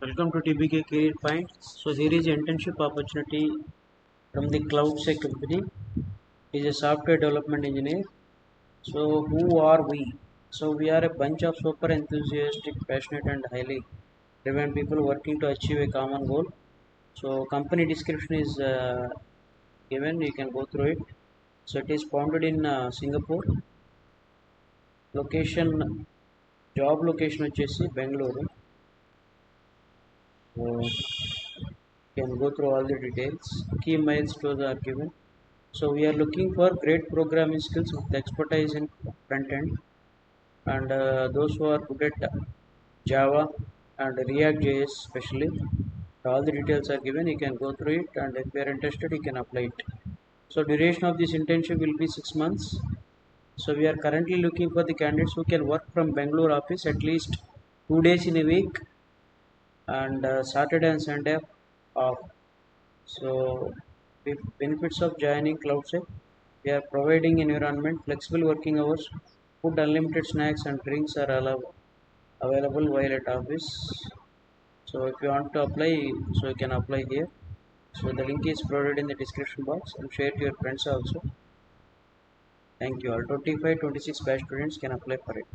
Welcome to TBK Career Point. So here is internship opportunity from the CloudSEK company. Is a software development engineer. So who are we? So we are a bunch of super enthusiastic, passionate, and highly driven people working to achieve a common goal. So company description is given. You can go through it. So it is founded in Singapore. Location, job location వచ్చేసి Bangalore. Can go through all the details. Key milestones are given. So we are looking for great programming skills with expertise in front end, and those who are good at Java and React JS especially. All the details are given. You can go through it, and if you are interested, you can apply it. So duration of this internship will be 6 months. So we are currently looking for the candidates who can work from Bangalore office at least 2 days in a week, and Saturday and Sunday off. So with benefits of joining CloudSEK, we are providing environment, flexible working hours, food, unlimited snacks and drinks are available while at office. So if you want to apply, so you can apply here. So the link is provided in the description box, and share to your friends also. Thank you all. 25, 26 batch students can apply for it.